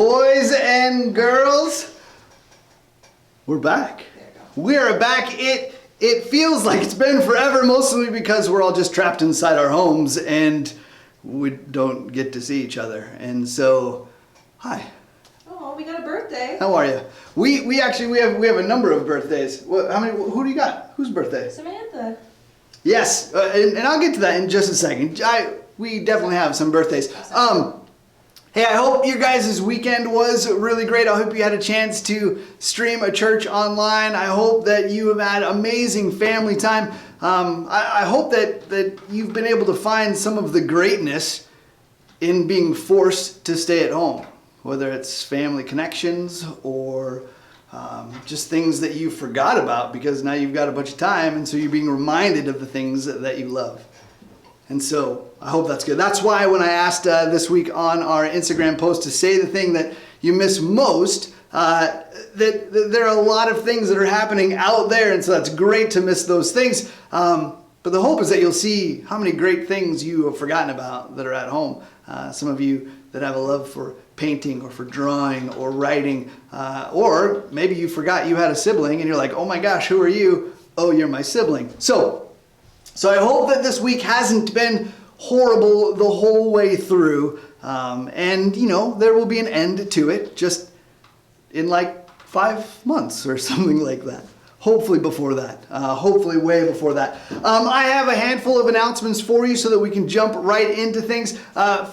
Boys and girls, we're back. We are back. It feels like it's been forever, mostly because we're all just trapped inside our homes and we don't get to see each other. And so, hi. Oh, we got a birthday. How are you? We have a number of birthdays. Who do you got? Whose birthday? Samantha. Yes, and I'll get to that in just a second. We definitely have some birthdays. Hey, I hope your guys' weekend was really great. I hope you had a chance to stream a church online. I hope that you have had amazing family time. I hope that you've been able to find some of the greatness in being forced to stay at home, whether it's family connections or just things that you forgot about because now you've got a bunch of time, and so you're being reminded of the things that you love. And so I hope that's good. That's why when I asked this week on our Instagram post to say the thing that you miss most, that there are a lot of things that are happening out there, and so that's great to miss those things. But the hope is that you'll see how many great things you have forgotten about that are at home. Some of you that have a love for painting or for drawing or writing, or maybe you forgot you had a sibling and you're like, oh my gosh, who are you? Oh, you're my sibling. So I hope that this week hasn't been horrible the whole way through, and you know, there will be an end to it just in like 5 months or something like that. Hopefully before that, hopefully way before that. I have a handful of announcements for you so that we can jump right into things.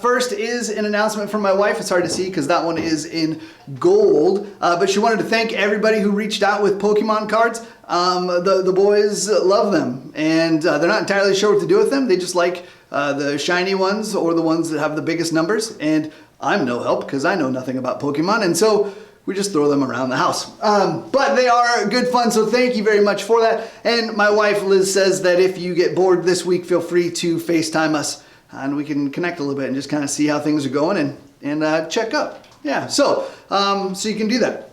First is an announcement from my wife. It's hard to see because that one is in gold, but she wanted to thank everybody who reached out with Pokemon cards. The boys love them, and they're not entirely sure what to do with them. They just like the shiny ones or the ones that have the biggest numbers, and I'm no help because I know nothing about Pokemon, and so we just throw them around the house. But they are good fun, so thank you very much for that. And my wife Liz says that if you get bored this week, feel free to FaceTime us and we can connect a little bit and just kind of see how things are going and check up. Yeah, so you can do that.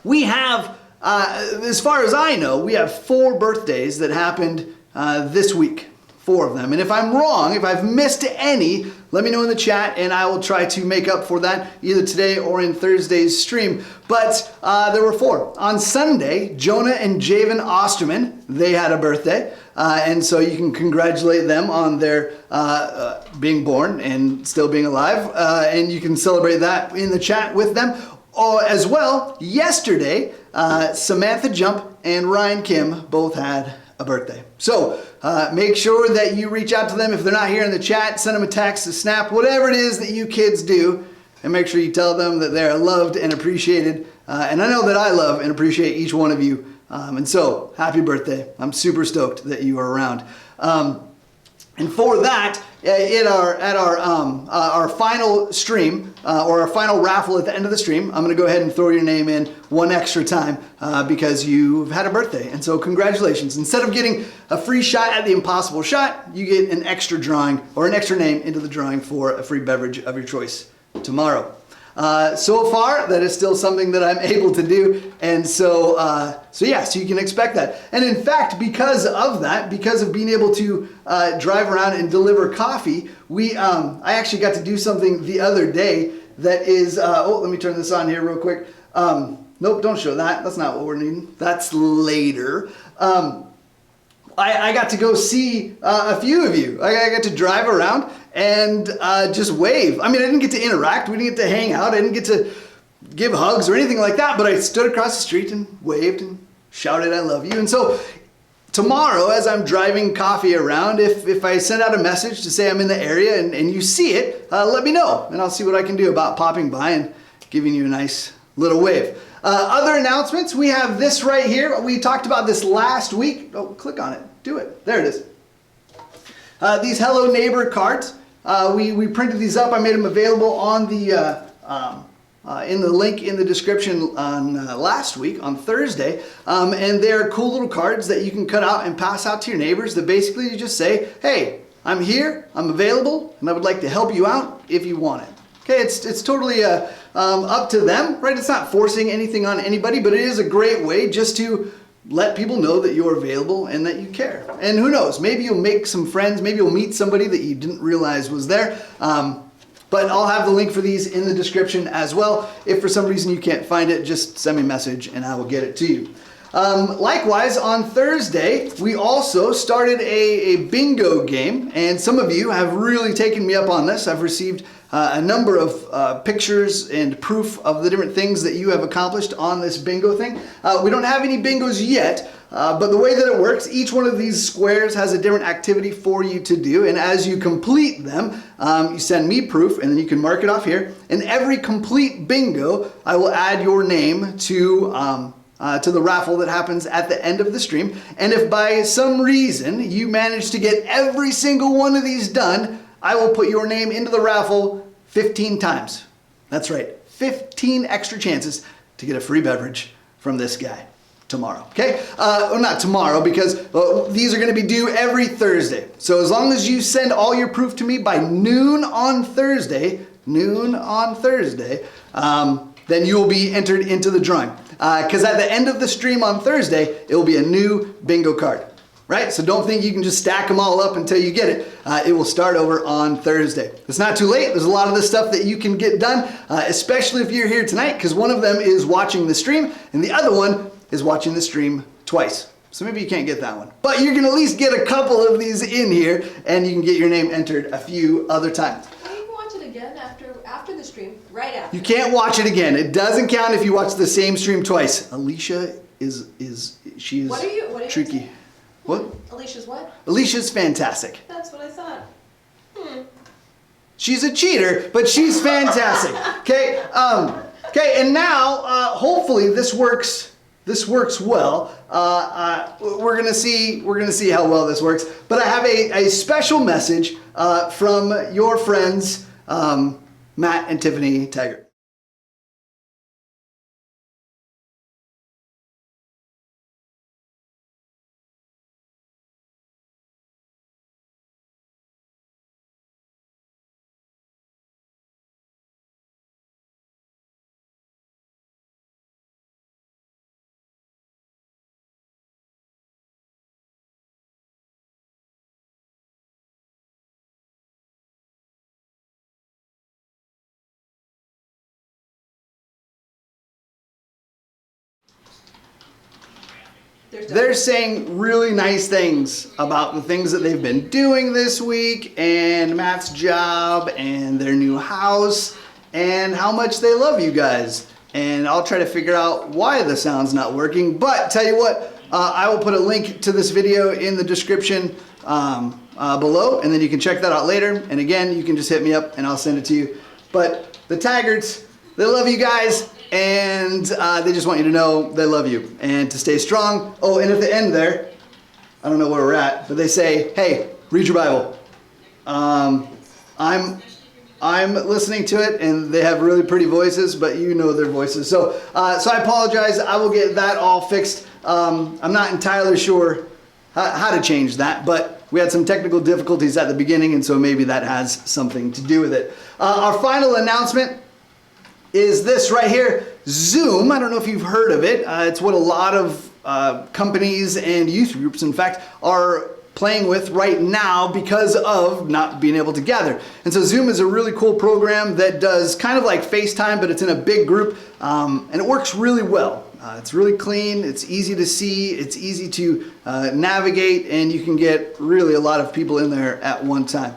We have, as far as I know, we have 4 birthdays that happened this week. 4 of them. And if I'm wrong, if I've missed any, let me know in the chat and I will try to make up for that either today or in Thursday's stream. But there were 4. On Sunday, Jonah and Javen Osterman, they had a birthday. And so you can congratulate them on their being born and still being alive. And you can celebrate that in the chat with them. As well, yesterday, Samantha Jump and Ryan Kim both had a birthday. So make sure that you reach out to them. If they're not here in the chat, send them a text, a snap, whatever it is that you kids do, and make sure you tell them that they're loved and appreciated. And I know that I love and appreciate each one of you. And so happy birthday. I'm super stoked that you are around. And for that, at our final stream, or our final raffle at the end of the stream, I'm going to go ahead and throw your name in one extra time because you've had a birthday. And so congratulations. Instead of getting a free shot at the impossible shot, you get an extra drawing or an extra name into the drawing for a free beverage of your choice tomorrow. So far, that is still something that I'm able to do, and so you can expect that. And in fact, because of that, because of being able to drive around and deliver coffee, I actually got to do something the other day that is, let me turn this on here real quick. Nope, don't show that. That's not what we're needing. That's later. I got to go see a few of you. I got to drive around and just wave. I mean, I didn't get to interact. We didn't get to hang out. I didn't get to give hugs or anything like that, but I stood across the street and waved and shouted, I love you. And so tomorrow, as I'm driving coffee around, if I send out a message to say I'm in the area and you see it, let me know, and I'll see what I can do about popping by and giving you a nice little wave. Other announcements, we have this right here. We talked about this last week. Oh, click on it. Do it. There it is. These Hello Neighbor cards. We printed these up. I made them available on the in the link in the description on last week on Thursday. And they're cool little cards that you can cut out and pass out to your neighbors that basically you just say, hey, I'm here, I'm available, and I would like to help you out if you want it. Okay, it's totally up to them, right? It's not forcing anything on anybody, but it is a great way just to let people know that you're available and that you care. And who knows, maybe you'll make some friends, maybe you'll meet somebody that you didn't realize was there. But I'll have the link for these in the description as well. If for some reason you can't find it, just send me a message and I will get it to you. Likewise, on Thursday, we also started a bingo game, and some of you have really taken me up on this. I've received a number of pictures and proof of the different things that you have accomplished on this bingo thing. We don't have any bingos yet, but the way that it works, each one of these squares has a different activity for you to do, and as you complete them, you send me proof, and then you can mark it off here. And every complete bingo, I will add your name to the raffle that happens at the end of the stream. And if by some reason you manage to get every single one of these done, I will put your name into the raffle 15 times. That's right, 15 extra chances to get a free beverage from this guy tomorrow, okay? Well, not tomorrow, because these are gonna be due every Thursday. So as long as you send all your proof to me by noon on Thursday, then you will be entered into the drawing. Because at the end of the stream on Thursday, it will be a new bingo card, right? So don't think you can just stack them all up until you get it. It will start over on Thursday. It's not too late. There's a lot of this stuff that you can get done, especially if you're here tonight, because one of them is watching the stream and the other one is watching the stream twice. So maybe you can't get that one, but you can at least get a couple of these in here and you can get your name entered a few other times. Again after the stream, right after. You can't watch it again. It doesn't count if you watch the same stream twice. Alysha is What are you tricky. What? Alysha's what? Alysha's fantastic. That's what I thought. She's a cheater, but she's fantastic. Okay. Okay. And now, hopefully, this works. This works well. We're gonna see how well this works. But I have a special message from your friends, Matt and Tiffany Taggart. They're saying really nice things about the things that they've been doing this week and Matt's job and their new house and how much they love you guys. And I'll try to figure out why the sound's not working. But tell you what, I will put a link to this video in the description below, and then you can check that out later. And again, you can just hit me up and I'll send it to you. But the Taggarts, they love you guys. And they just want you to know they love you and to stay strong. Oh, and at the end there, I don't know where we're at, but they say, hey, read your Bible. I'm listening to it, and they have really pretty voices, but you know their voices. So I apologize. I will get that all fixed. I'm not entirely sure how to change that, but we had some technical difficulties at the beginning, and so maybe that has something to do with it. Our final announcement is this right here, Zoom. I don't know if you've heard of it. It's what a lot of companies and youth groups, in fact, are playing with right now because of not being able to gather. And so Zoom is a really cool program that does kind of like FaceTime, but it's in a big group, and it works really well. It's really clean, it's easy to see, it's easy to navigate, and you can get really a lot of people in there at one time.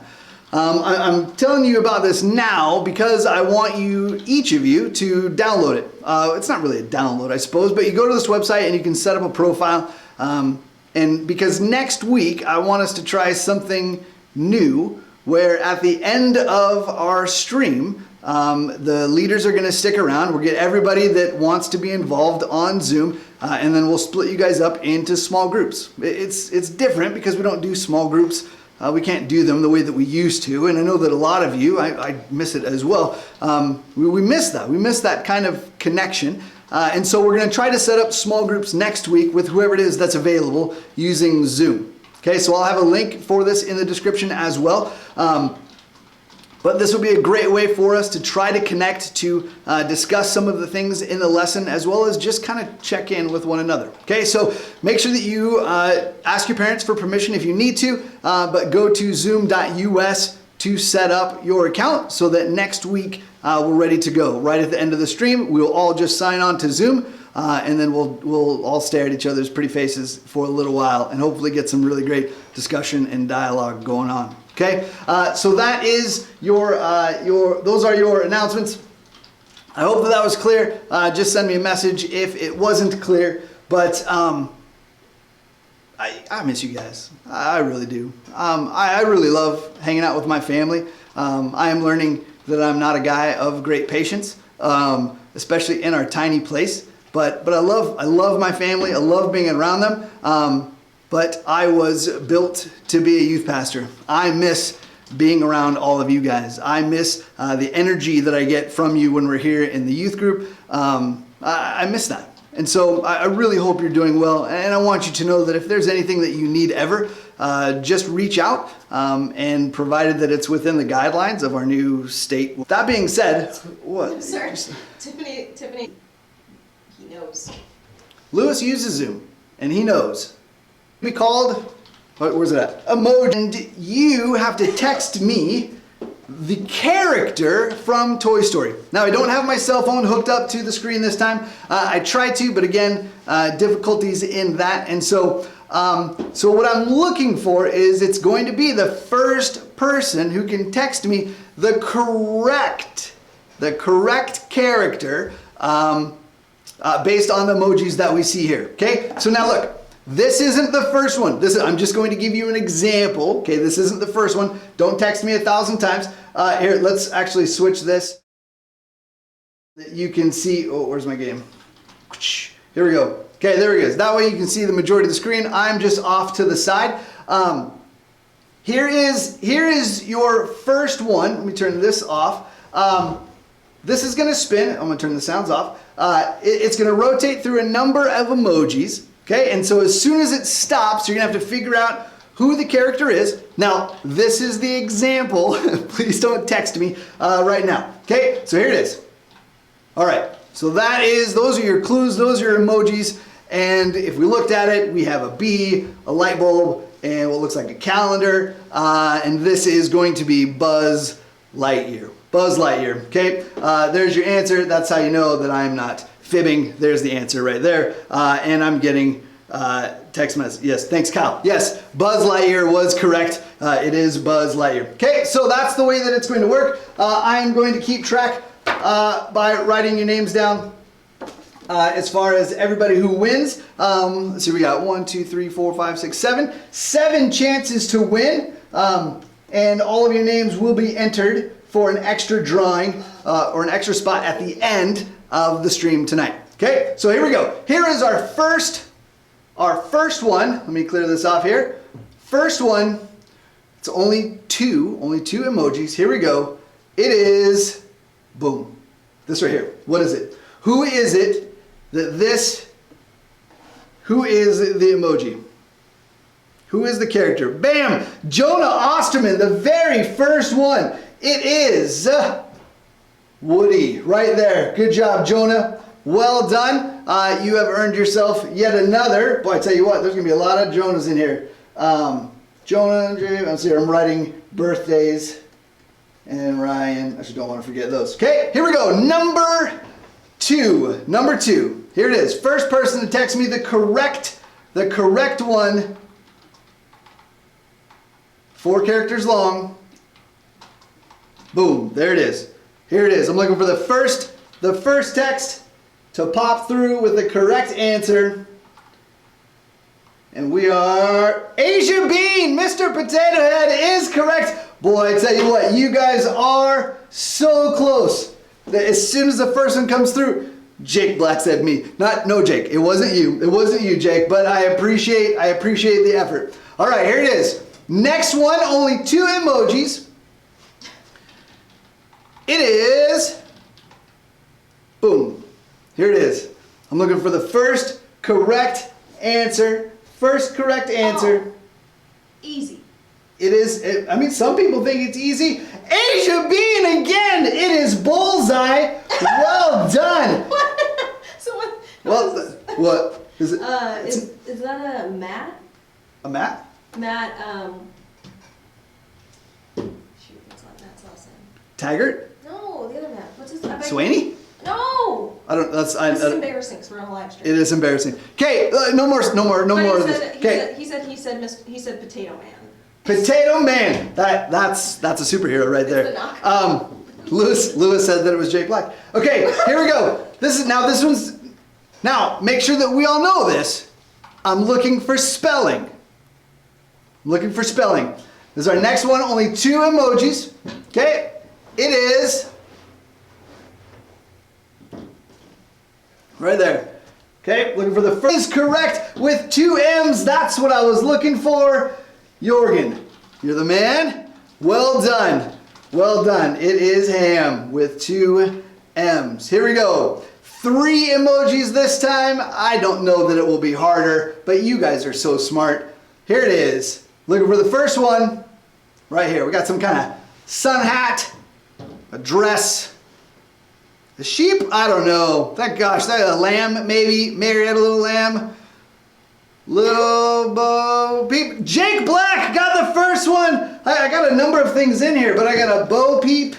I'm telling you about this now because I want you, each of you, to download it. It's not really a download, I suppose, but you go to this website and you can set up a profile. And because next week I want us to try something new where at the end of our stream, the leaders are going to stick around. We'll get everybody that wants to be involved on Zoom, and then we'll split you guys up into small groups. It's different because we don't do small groups. We can't do them the way that we used to, and I know that a lot of you, I miss it as well. We miss that. We miss that kind of connection. And so we're going to try to set up small groups next week with whoever it is that's available using Zoom. Okay, so I'll have a link for this in the description as well. But this will be a great way for us to try to connect, to discuss some of the things in the lesson, as well as just kind of check in with one another. Okay, so make sure that you ask your parents for permission if you need to, but go to zoom.us, to set up your account so that next week we're ready to go. Right at the end of the stream, we'll all just sign on to Zoom and then we'll all stare at each other's pretty faces for a little while and hopefully get some really great discussion and dialogue going on. Okay, so that is those are your announcements. I hope that was clear. Just send me a message if it wasn't clear. But I miss you guys. I really do. I really love hanging out with my family. I am learning that I'm not a guy of great patience, especially in our tiny place. But I love my family. I love being around them. But I was built to be a youth pastor. I miss being around all of you guys. I miss the energy that I get from you when we're here in the youth group. I miss that. And so I really hope you're doing well. And I want you to know that if there's anything that you need ever, just reach out, and provided that it's within the guidelines of our new state. That being said, what? Sorry, Tiffany, he knows. Lewis uses Zoom, and he knows. We called, where's it at? Emoji. And you have to text me the character from Toy Story. Now, I don't have my cell phone hooked up to the screen this time. I tried to, but again, difficulties in that. And so what I'm looking for is it's going to be the first person who can text me the correct character based on the emojis that we see here. Okay, so now look. This isn't the first one. I'm just going to give you an example. Okay, this isn't the first one. Don't text me 1,000 times. Here, let's actually switch this. You can see, oh, where's my game? Here we go. Okay, there he is. That way you can see the majority of the screen. I'm just off to the side. Here is your first one. Let me turn this off. This is going to spin. I'm going to turn the sounds off. It's going to rotate through a number of emojis. Okay, and so as soon as it stops, you're gonna have to figure out who the character is. Now, this is the example. Please don't text me right now. Okay, so here it is. All right, so those are your clues, those are your emojis. And if we looked at it, we have a bee, a light bulb, and what looks like a calendar. And this is going to be Buzz Lightyear. Buzz Lightyear, okay? There's your answer. That's how you know that I'm not fibbing. There's the answer right there. And I'm getting text message. Yes, thanks, Kyle. Yes, Buzz Lightyear was correct. It is Buzz Lightyear. Okay, so that's the way that it's going to work. I'm going to keep track by writing your names down as far as everybody who wins. Let's see, we got 1, 2, 3, 4, 5, 6, 7. 7 chances to win. And all of your names will be entered for an extra drawing or an extra spot at the end of the stream tonight. Okay, so here we go. Here is our first one. Let me clear this off here. First one, it's only two emojis. Here we go. It is, boom, this right here. What is it? Who is it who is the emoji? Who is the character? Bam! Jonah Osterman, the very first one. It is Woody, right there. Good job, Jonah. Well done. You have earned yourself yet another. Boy, I tell you what, there's going to be a lot of Jonahs in here. Jonah, let's see, I'm writing birthdays. And Ryan, I actually don't want to forget those. Okay, here we go. Number two. Here it is. First person to text me the correct one. 4 characters long. Boom, there it is. Here it is. I'm looking for the first text to pop through with the correct answer. And we are Asia Bean. Mr. Potato Head is correct. Boy, I tell you what, you guys are so close. As soon as the first one comes through, Jake Black said me. No, Jake, it wasn't you. It wasn't you, Jake, but I appreciate the effort. All right, here it is. Next one, only 2 emojis. It is, boom, here it is. I'm looking for the first correct answer. Oh, easy. It is, I mean, some people think it's easy. Asia Bean again, it is bullseye. Well done. What? So what? What is it? Is that a mat? A mat? Matt, shoot, Taggart? No, the other man. What's his name? Swaney? No! I don't. That's. This is embarrassing because we're on a live stream. It is embarrassing. Okay, no more of this. Okay. He said Potato Man. Potato Man. That's a superhero right there. Lewis said that it was Jake Black. Okay, here we go. This one's. Now make sure that we all know this. I'm looking for spelling. This is our next one. Only 2 emojis. Okay, it is. Right there. Okay, looking for the first. Is correct with 2 M's. That's what I was looking for. Jorgen, you're the man. Well done. Well done. It is Ham with 2 M's. Here we go. 3 emojis this time. I don't know that it will be harder, but you guys are so smart. Here it is. Looking for the first one. Right here. We got some kind of sun hat, a dress. The sheep? I don't know. That a lamb maybe. Marietta little lamb. Little Bo Peep. Jake Black got the first one. I got a number of things in here, but I got a Bo Peep.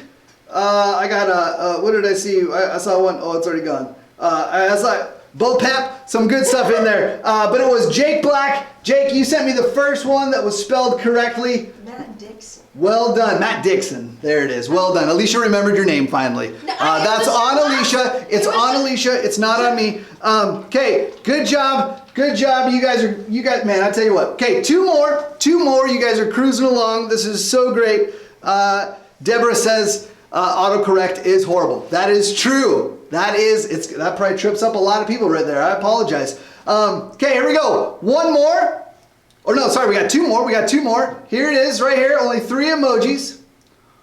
I got a, what did I see? I saw one. Oh, it's already gone. I saw Bo Pep. Some good stuff in there. But it was Jake Black. Jake, you sent me the first one that was spelled correctly. Matt Dixon. Well done, Matt Dixon. There it is. Well done. Alysha remembered your name finally. That's on Alysha. It's on Alysha. It's not on me. Okay, good job. Good job. You guys, man, I tell you what. Okay, 2 more. 2 more. You guys are cruising along. This is so great. Deborah says autocorrect is horrible. That is true. That probably trips up a lot of people right there. I apologize. Okay, here we go. 1 more. Or no, sorry, we got 2 more. Here it is, right here. Only 3 emojis.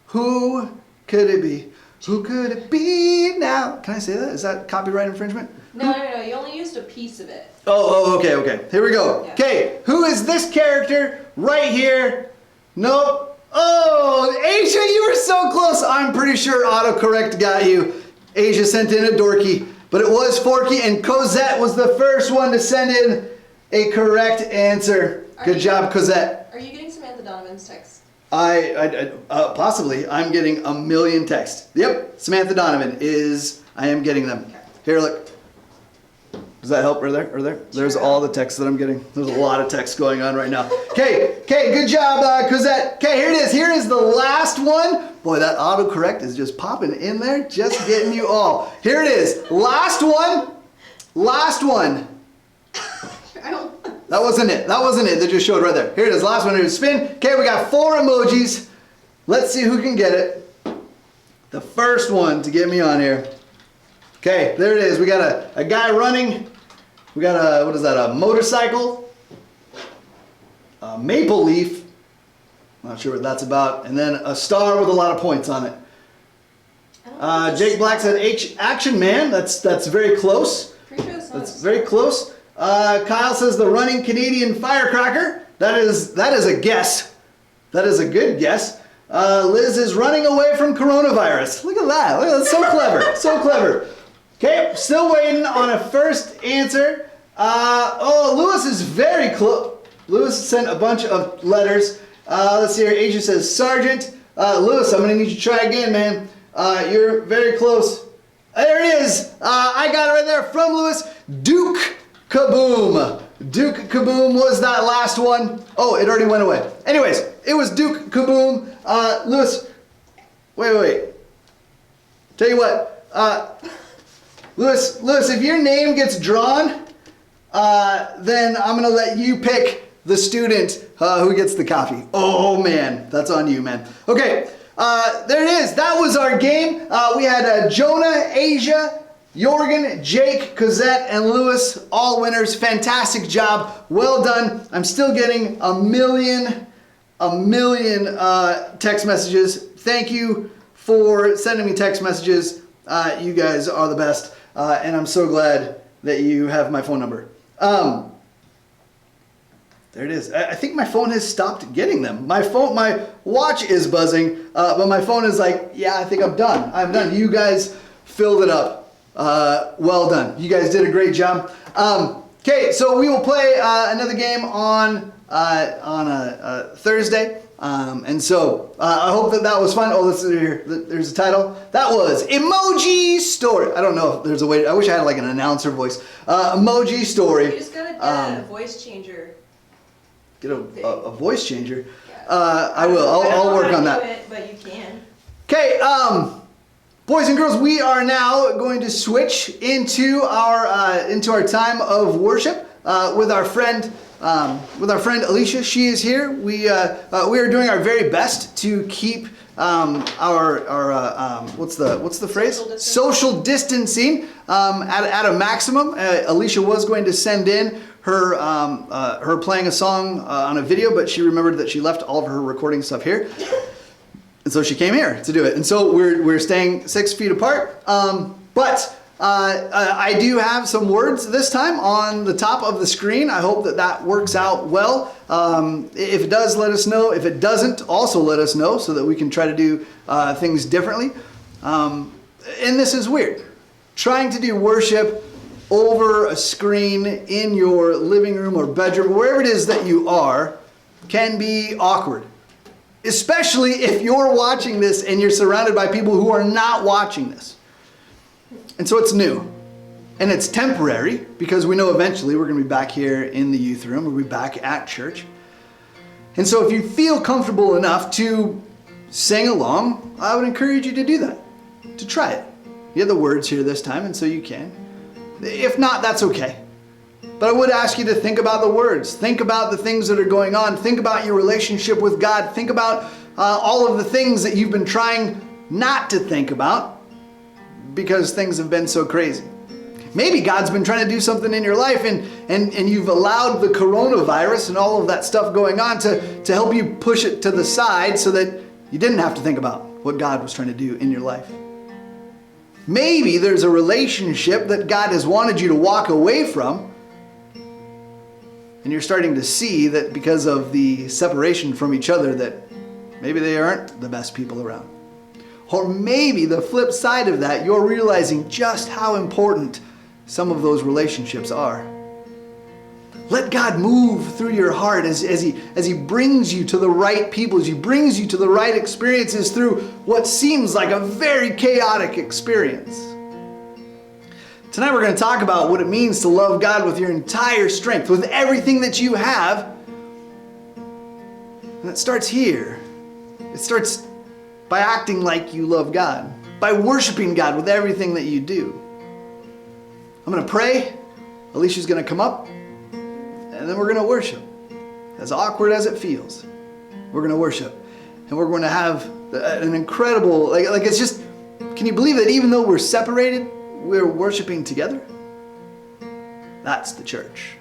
Who could it be? Who could it be now? Can I say that? Is that copyright infringement? No. You only used a piece of it. Oh, okay. Here we go. Yeah. Okay, who is this character right here? Nope. Oh, Asia, you were so close. I'm pretty sure autocorrect got you. Asia sent in a dorky, but it was Forky, and Cosette was the first one to send in a correct answer. Good job, Cosette. Are you getting Samantha Donovan's text? I possibly. I'm getting a million texts. Yep, Samantha Donovan I am getting them. Okay. Here, look. Does that help? Or there? There's all the texts that I'm getting. There's a lot of texts going on right now. Okay, good job, Cosette. Okay, here it is. Here is the last one. Boy, that autocorrect is just popping in there, just getting you all. Here it is. Last one. That wasn't it. That just showed right there. Here it is. Last one. Here's spin. Okay, we got 4 emojis. Let's see who can get it. The first one to get me on here. Okay, there it is. We got a guy running. We got what is that? A motorcycle. A maple leaf. Not sure what that's about. And then a star with a lot of points on it. Jake Black said Action Man. That's very close. Pretty sure that's very close. Kyle says the running Canadian firecracker. That is a guess. That is a good guess. Liz is running away from coronavirus. Look at that. That's so clever. So clever. Okay, still waiting on a first answer. Lewis is very close. Lewis sent a bunch of letters. Let's see here. Asia says Sergeant. Lewis, I'm going to need you to try again, man. You're very close. There it is. I got it right there from Lewis. Duke Kaboom. Duke Kaboom was that last one. Oh, it already went away. Anyways, it was Duke Kaboom. Lewis, wait. Tell you what, Lewis, if your name gets drawn, then I'm gonna let you pick the student who gets the coffee. Oh man, that's on you, man. Okay, there it is. That was our game. We had Jonah, Asia, Jorgen, Jake, Cosette, and Lewis, all winners. Fantastic job. Well done. I'm still getting a million text messages. Thank you for sending me text messages. You guys are the best. And I'm so glad that you have my phone number. There it is. I think my phone has stopped getting them. My watch is buzzing, but my phone is like, yeah, I think I'm done. I'm done. You guys filled it up. Well done. You guys did a great job. Okay, so we will play another game on a Thursday. And so I hope that was fun. Oh, listen here. There's a title. That was Emoji Story. I don't know if there's a way. I wish I had like an announcer voice. Emoji Story. You just gotta get a voice changer. Get a voice changer. Yeah. I will. I'll work on that. But you can. Okay. Boys and girls, we are now going to switch into our time of worship with our friend. Alysha. She is here. We are doing our very best to keep our what's the phrase? Social distancing at a maximum. Alysha was going to send in her playing a song on a video, but she remembered that she left all of her recording stuff here. And so she came here to do it. And so we're staying 6 feet apart. But I do have some words this time on the top of the screen. I hope that works out well. If it does, let us know. If it doesn't, also let us know so that we can try to do things differently. And this is weird. Trying to do worship over a screen in your living room or bedroom, wherever it is that you are, can be awkward. Especially if you're watching this and you're surrounded by people who are not watching this. And so it's new. And it's temporary because we know eventually we're going to be back here in the youth room. We'll be back at church. And so if you feel comfortable enough to sing along, I would encourage you to do that. To try it. You have the words here this time, and so you can. If not, that's okay. But I would ask you to think about the words. Think about the things that are going on. Think about your relationship with God. Think about all of the things that you've been trying not to think about because things have been so crazy. Maybe God's been trying to do something in your life and you've allowed the coronavirus and all of that stuff going on to help you push it to the side so that you didn't have to think about what God was trying to do in your life. Maybe there's a relationship that God has wanted you to walk away from, and you're starting to see that because of the separation from each other that maybe they aren't the best people around. Or maybe the flip side of that, you're realizing just how important some of those relationships are. Let God move through your heart as he brings you to the right people, as he brings you to the right experiences through what seems like a very chaotic experience. Tonight we're going to talk about what it means to love God with your entire strength, with everything that you have. And it starts here. It starts by acting like you love God, by worshiping God with everything that you do. I'm going to pray. Alysha's going to come up, and then we're going to worship. As awkward as it feels, we're going to worship. And we're going to have an incredible, like it's just, can you believe that even though we're separated, we're worshiping together? That's the church.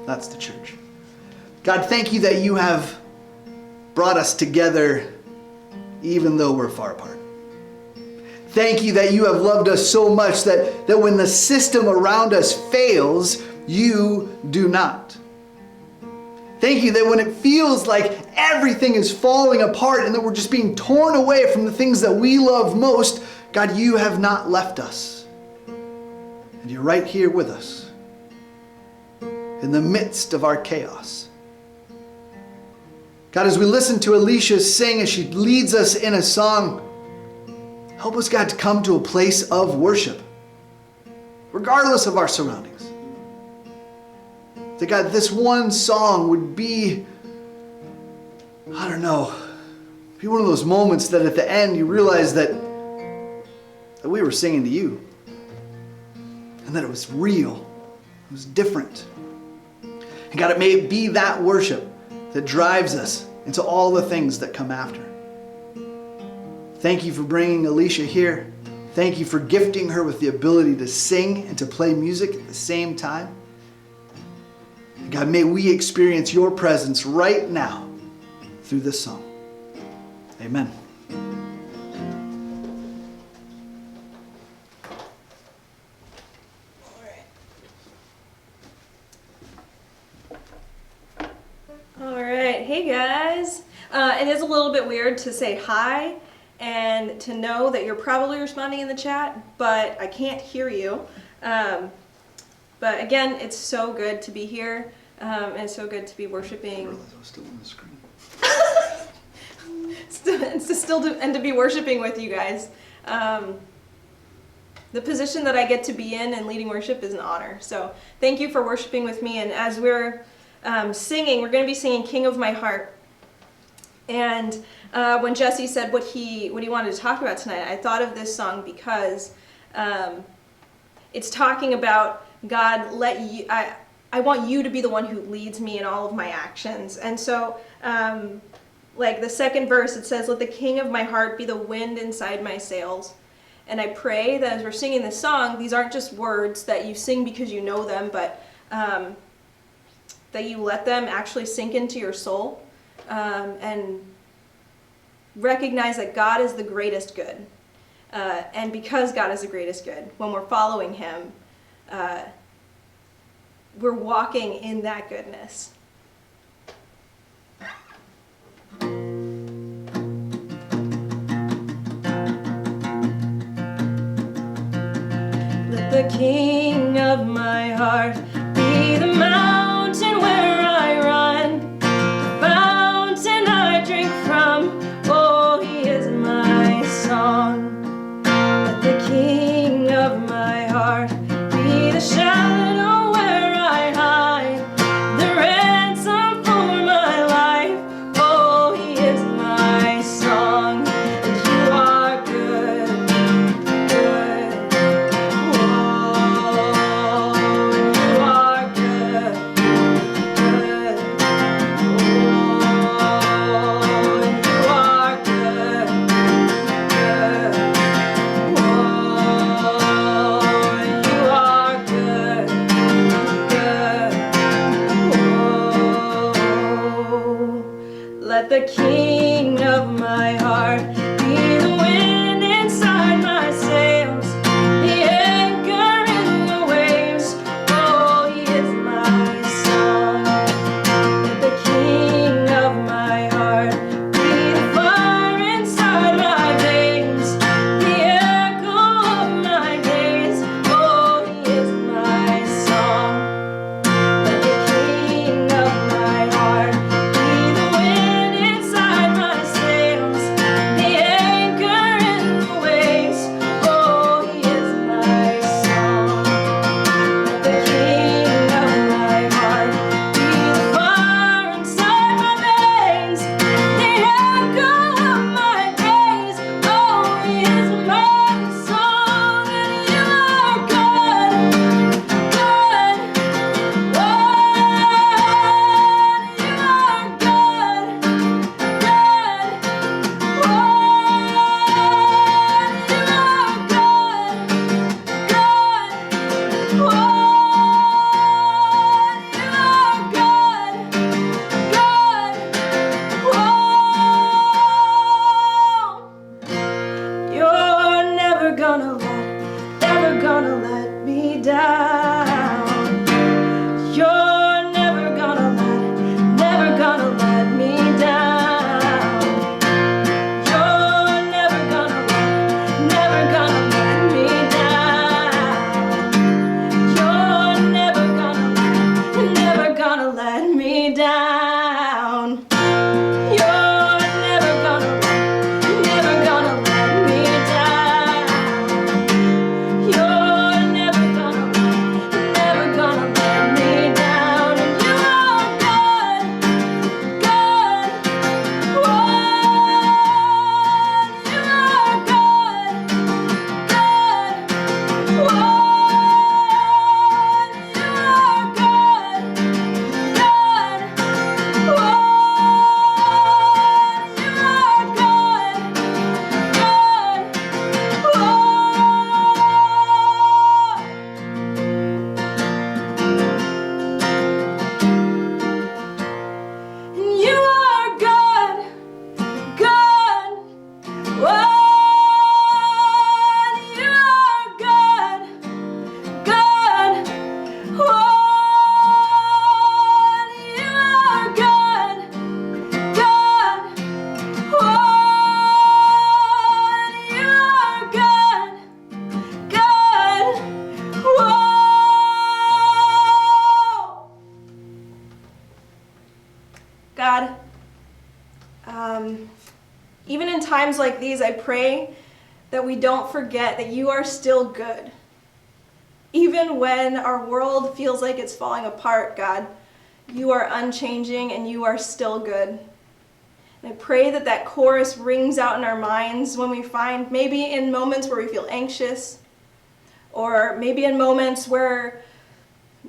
That's the church. God, thank you that you have brought us together even though we're far apart. Thank you that you have loved us so much that when the system around us fails, you do not. Thank you that when it feels like everything is falling apart and that we're just being torn away from the things that we love most, God, you have not left us. And you're right here with us in the midst of our chaos. God, as we listen to Alysha sing as she leads us in a song, help us, God, to come to a place of worship, regardless of our surroundings. That, God, this one song would be, I don't know, be one of those moments that at the end you realize that we were singing to you. And that it was real. It was different. And God, it may be that worship that drives us into all the things that come after. Thank you for bringing Alysha here. Thank you for gifting her with the ability to sing and to play music at the same time. And God, may we experience your presence right now through this song. Amen. Hey guys, it is a little bit weird to say hi and to know that you're probably responding in the chat, but I can't hear you. But again, it's so good to be here, and it's so good to be worshiping. I realized I was still on the screen. to be worshiping with you guys. The position that I get to be in and leading worship is an honor. So thank you for worshiping with me. And as we're singing, we're going to be singing King of My Heart. And when Jesse said what he wanted to talk about tonight, I thought of this song because it's talking about God, I want you to be the one who leads me in all of my actions. And so like the second verse, it says, let the King of my heart be the wind inside my sails. And I pray that as we're singing this song, these aren't just words that you sing because you know them, but that you let them actually sink into your soul and recognize that God is the greatest good. And because God is the greatest good, when we're following Him, we're walking in that goodness. Let the King of my heart be the mountain where I run, the fountain I drink from. Oh, He is my song. Let the King of my heart be the shadow where I hide, the ransom for my life. Oh, He is my song. And you are good, good. Oh, you are good, good. Oh, you are good, good. Oh, you are good, good. Oh, let the King of my heart be the wind inside my sails, the anchor in the waves. Oh, He is my song. Let the King of my heart be the fire inside my veins, the echo of my days. Oh, He is my song. Let the King of my heart be the wind inside my times like these, I pray that we don't forget that you are still good. Even when our world feels like it's falling apart, God, you are unchanging and you are still good. And I pray that that chorus rings out in our minds when we find, maybe in moments where we feel anxious, or maybe in moments where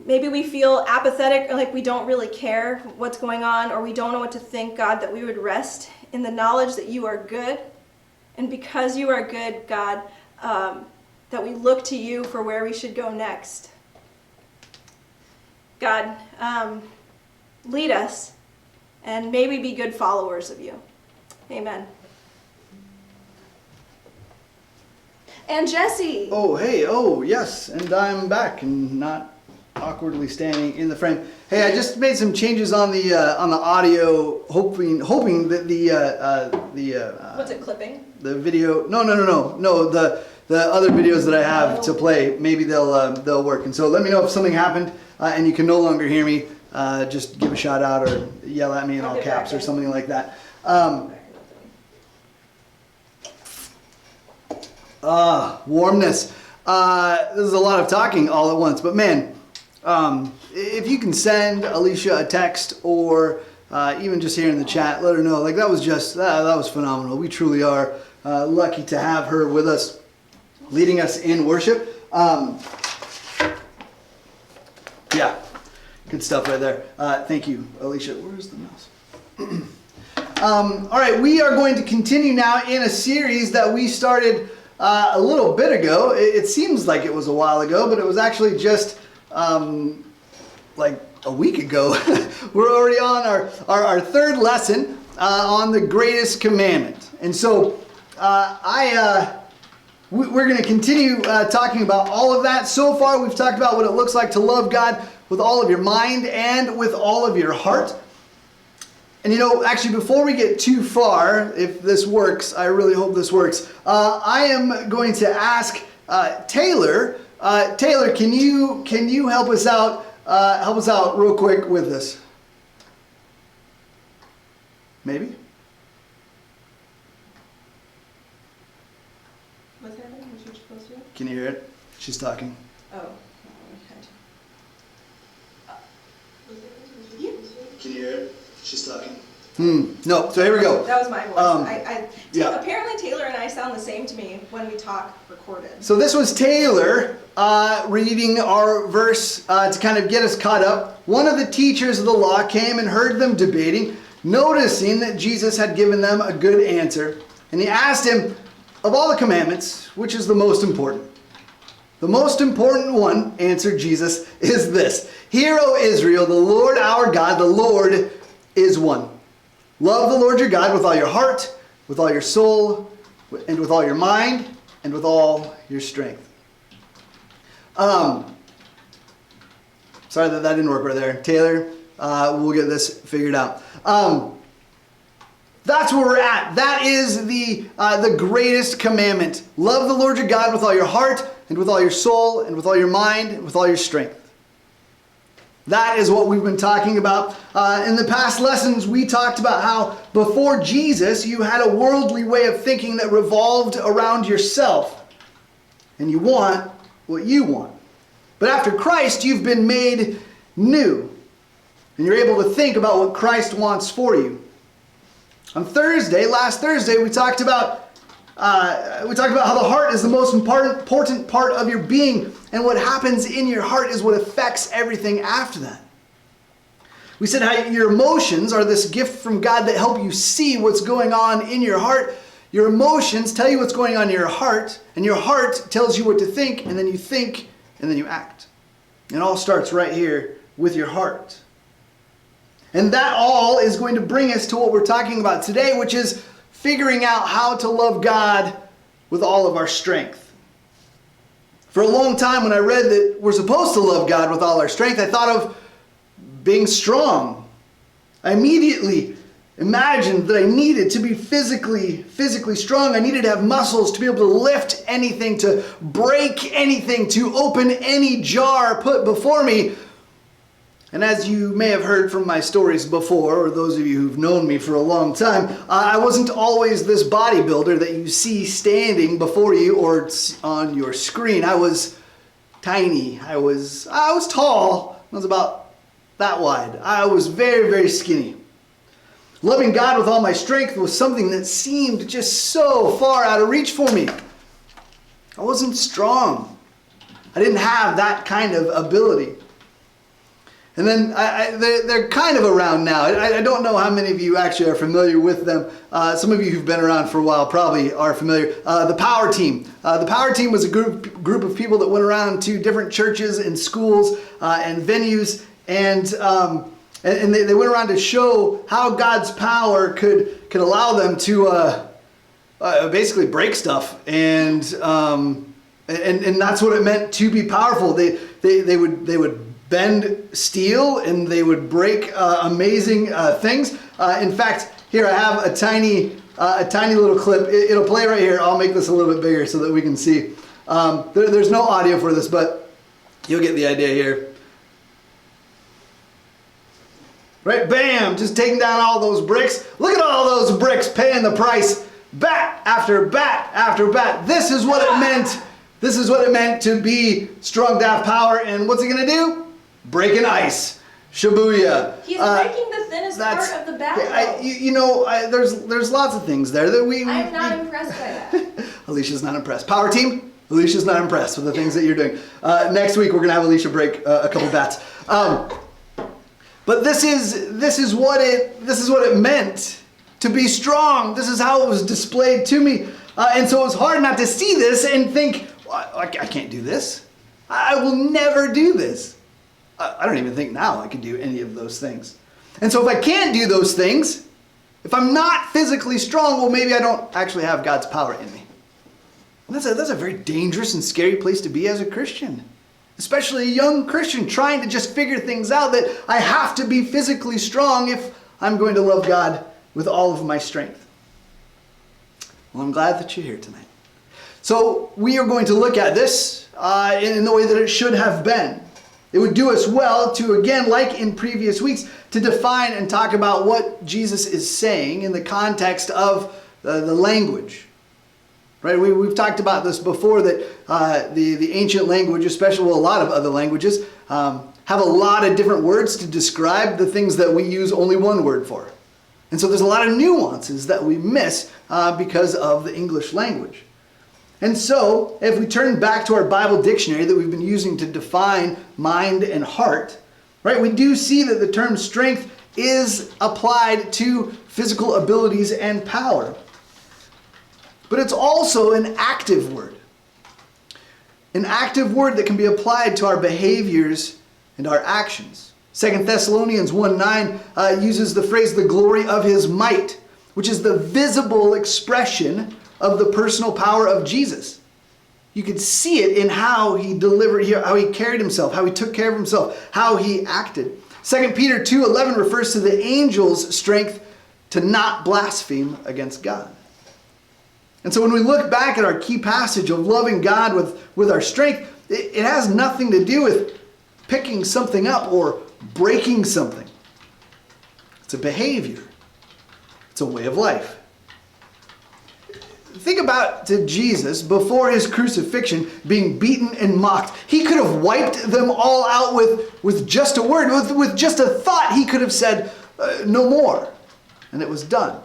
maybe we feel apathetic, or like we don't really care what's going on, or we don't know what to think, God, that we would rest in the knowledge that you are good. And because you are good, God, that we look to you for where we should go next. God, lead us, and may we be good followers of you. Amen. And Jesse. Oh, hey, oh, yes, and I'm back and not awkwardly standing in the frame. Hey, I just made some changes on the audio, hoping that the What's it, clipping? the video. No, the other videos that I have to play, maybe they'll work. And so let me know if something happened and you can no longer hear me. Just give a shout out or yell at me in all caps or something like that. Warmness. This is a lot of talking all at once, but man, if you can send Alysha a text or even just here in the chat, let her know. Like that was just that was phenomenal. We truly are lucky to have her with us, leading us in worship. Yeah, good stuff right there. Thank you, Alysha. Where's the mouse? All right, we are going to continue now in a series that we started a little bit ago. It seems like it was a while ago, but it was actually just like a week ago. We're already on our third lesson on the greatest commandment. And so we're going to continue talking about all of that. So far, we've talked about what it looks like to love God with all of your mind and with all of your heart. And you know, actually, before we get too far, if this works, I really hope this works, I am going to ask Taylor. Taylor, can you help us out? Help us out real quick with this. Maybe. What's happening? What you're supposed to do? Can you hear it? She's talking. Oh. Can you hear it? She's talking. No. So here we go. That was my voice. Yeah. Apparently Taylor and I sound the same to me when we talk recorded. So this was Taylor reading our verse to kind of get us caught up. One of the teachers of the law came and heard them debating, noticing that Jesus had given them a good answer. And he asked him, of all the commandments, which is the most important? The most important one, answered Jesus, is this. Hear, O Israel, the Lord our God, the Lord is one. Love the Lord your God with all your heart, with all your soul, and with all your mind, and with all your strength. Sorry that didn't work right there. Taylor, we'll get this figured out. That's where we're at. That is the greatest commandment. Love the Lord your God with all your heart, and with all your soul, and with all your mind, and with all your strength. That is what we've been talking about. In the past lessons, we talked about how before Jesus, you had a worldly way of thinking that revolved around yourself. And you want what you want. But after Christ, you've been made new. And you're able to think about what Christ wants for you. On last Thursday, we talked about how the heart is the most important part of your being, and what happens in your heart is what affects everything after that. We said how your emotions are this gift from God that help you see what's going on in your heart. Your emotions tell you what's going on in your heart, and your heart tells you what to think, and then you think, and then you act. It all starts right here with your heart. And that all is going to bring us to what we're talking about today, which is figuring out how to love God with all of our strength. For a long time, when I read that we're supposed to love God with all our strength, I thought of being strong. I immediately imagined that I needed to be physically strong. I needed to have muscles to be able to lift anything, to break anything, to open any jar put before me. And as you may have heard from my stories before, or those of you who've known me for a long time, I wasn't always this bodybuilder that you see standing before you or on your screen. I was tiny. I was tall. I was about that wide. I was very, very skinny. Loving God with all my strength was something that seemed just so far out of reach for me. I wasn't strong. I didn't have that kind of ability. And then they're kind of around now. I don't know how many of you actually are familiar with them. Some of you who've been around for a while probably are familiar. The Power Team. The Power Team was a group of people that went around to different churches and schools and venues, and they went around to show how God's power could allow them to basically break stuff, and that's what it meant to be powerful. They would bend steel, and they would break amazing things. In fact, here I have a tiny little clip. It'll play right here. I'll make this a little bit bigger so that we can see. There's no audio for this, but you'll get the idea here. Right, bam, just taking down all those bricks. Look at all those bricks paying the price. Bat after bat after bat. This is what it meant. This is what it meant to be strong, to have power. And what's he gonna do? Breaking ice. Shibuya. He's breaking the thinnest part of the battle. There's lots of things there that I'm not impressed by that. Alysha's not impressed. Power team, Alysha's not impressed with the things that you're doing. Next week we're gonna have Alysha break a couple bats. But this is what it meant to be strong. This is how it was displayed to me, and so it was hard not to see this and think, I can't do this. I will never do this. I don't even think now I could do any of those things. And so if I can't do those things, if I'm not physically strong, well, maybe I don't actually have God's power in me. And that's a very dangerous and scary place to be as a Christian. Especially a young Christian trying to just figure things out, that I have to be physically strong if I'm going to love God with all of my strength. Well, I'm glad that you're here tonight. So we are going to look at this in the way that it should have been. It would do us well to, again, like in previous weeks, to define and talk about what Jesus is saying in the context of the language. Right? We've talked about this before, that the ancient language, especially a lot of other languages, have a lot of different words to describe the things that we use only one word for. And so there's a lot of nuances that we miss because of the English language. And so, if we turn back to our Bible dictionary that we've been using to define mind and heart, right, we do see that the term strength is applied to physical abilities and power. But it's also an active word. An active word that can be applied to our behaviors and our actions. 2 Thessalonians 1:9 uses the phrase, the glory of his might, which is the visible expression of the personal power of Jesus. You could see it in how he delivered, how he carried himself, how he took care of himself, how he acted. 2 Peter 2:11 refers to the angel's strength to not blaspheme against God. And so when we look back at our key passage of loving God with our strength, it has nothing to do with picking something up or breaking something. It's a behavior. It's a way of life. Think about to Jesus before his crucifixion, being beaten and mocked. He could have wiped them all out with just a word, with just a thought. He could have said, no more. And it was done.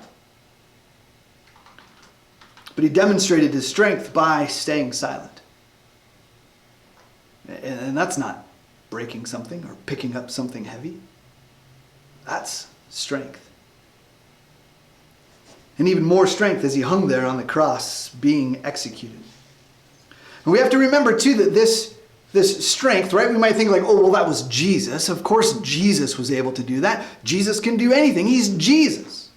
But he demonstrated his strength by staying silent. And that's not breaking something or picking up something heavy. That's strength. And even more strength as he hung there on the cross being executed. And we have to remember too that this strength, right? We might think like, oh, well, that was Jesus. Of course Jesus was able to do that. Jesus can do anything. He's Jesus.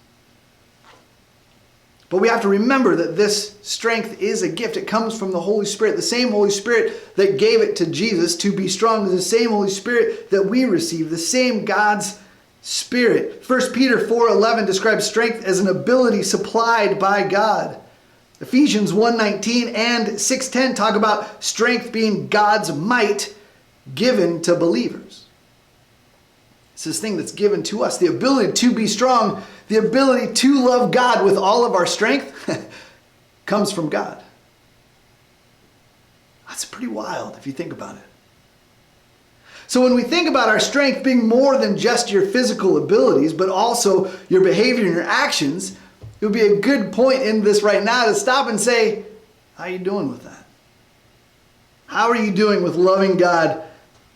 But we have to remember that this strength is a gift. It comes from the Holy Spirit. The same Holy Spirit that gave it to Jesus to be strong is the same Holy Spirit that we receive. The same God's Spirit. 1 Peter 4:11 describes strength as an ability supplied by God. Ephesians 1:19 and 6:10 talk about strength being God's might given to believers. It's this thing that's given to us. The ability to be strong, the ability to love God with all of our strength comes from God. That's pretty wild if you think about it. So when we think about our strength being more than just your physical abilities, but also your behavior and your actions, it would be a good point in this right now to stop and say, how are you doing with that? How are you doing with loving God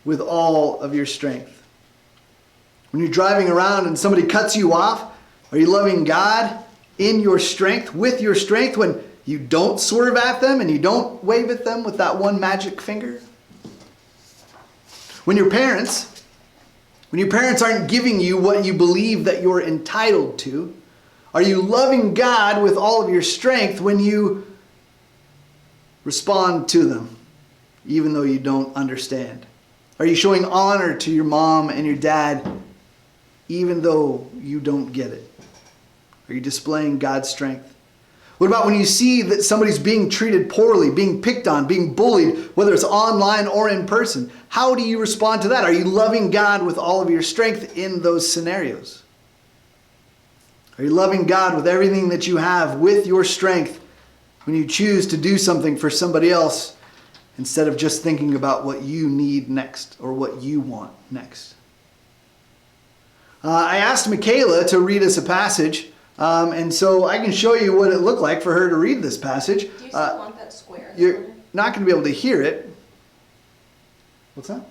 with all of your strength? When you're driving around and somebody cuts you off, are you loving God in your strength, with your strength, when you don't swerve at them and you don't wave at them with that one magic finger? When your parents aren't giving you what you believe that you're entitled to, are you loving God with all of your strength when you respond to them, even though you don't understand? Are you showing honor to your mom and your dad, even though you don't get it? Are you displaying God's strength? What about when you see that somebody's being treated poorly, being picked on, being bullied, whether it's online or in person? How do you respond to that? Are you loving God with all of your strength in those scenarios? Are you loving God with everything that you have, with your strength, when you choose to do something for somebody else instead of just thinking about what you need next or what you want next? I asked Michaela to read us a passage. And so I can show you what it looked like for her to read this passage. Do you still want that square? You're not going to be able to hear it. What's that?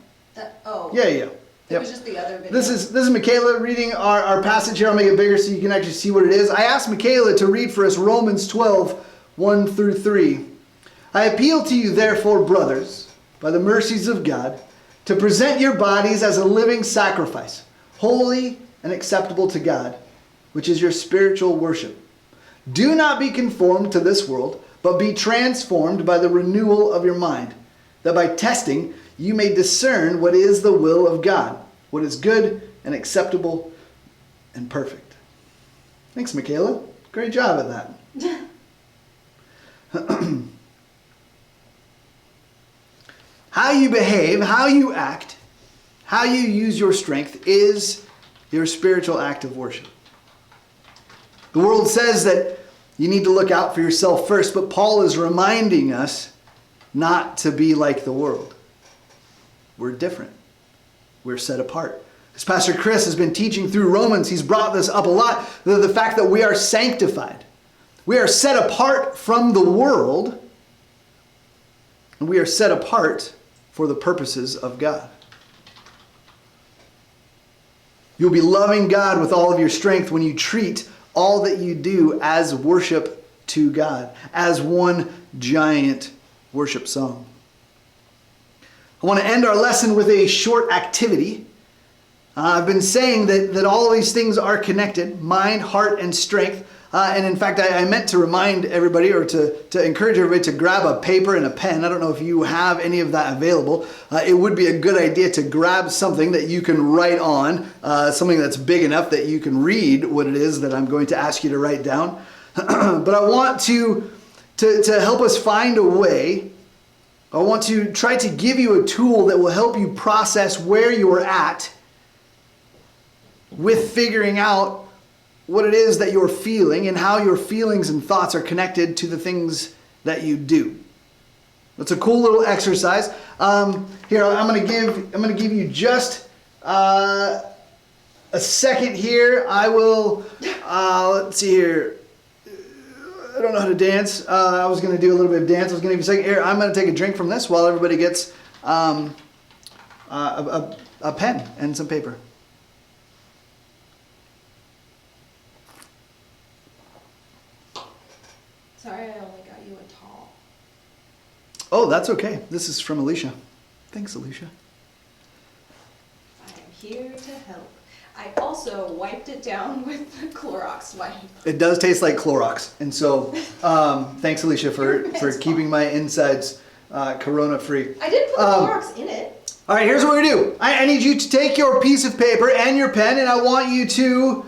Yeah. It was just the other video. This is Michaela reading our passage here. I'll make it bigger so you can actually see what it is. I asked Michaela to read for us Romans 12, 1 through 3. I appeal to you, therefore, brothers, by the mercies of God, to present your bodies as a living sacrifice, holy and acceptable to God, which is your spiritual worship. Do not be conformed to this world, but be transformed by the renewal of your mind, that by testing you may discern what is the will of God, what is good and acceptable and perfect. Thanks, Michaela. Great job at that. How you behave, how you act, how you use your strength is your spiritual act of worship. The world says that you need to look out for yourself first, but Paul is reminding us not to be like the world. We're different. We're set apart. As Pastor Chris has been teaching through Romans, he's brought this up a lot, the fact that we are sanctified. We are set apart from the world, and we are set apart for the purposes of God. You'll be loving God with all of your strength when you treat all that you do as worship to God, as one giant worship song. I want to end our lesson with a short activity. I've been saying that all of these things are connected, mind, heart, and strength. And in fact, I meant to remind everybody, or to encourage everybody to grab a paper and a pen. I don't know if you have any of that available. It would be a good idea to grab something that you can write on, something that's big enough that you can read what it is that I'm going to ask you to write down. But I want to help us find a way. I want to try to give you a tool that will help you process where you are at with figuring out what it is that you're feeling and how your feelings and thoughts are connected to the things that you do. It's a cool little exercise. Here, I'm going to give you just a second here. I will. Let's see here. I don't know how to dance. I was going to do a little bit of dance. I was going to give you a second here. I'm going to take a drink from this while everybody gets a pen and some paper. Sorry, I only got you a tall. Oh, that's okay. This is from Alysha. Thanks, Alysha. I am here to help. I also wiped it down with the Clorox wipe. It does taste like Clorox. And so, thanks, Alysha, for keeping my insides corona-free. I did put the Clorox in it. All right, here's what we do. I need you to take your piece of paper and your pen, and I want you to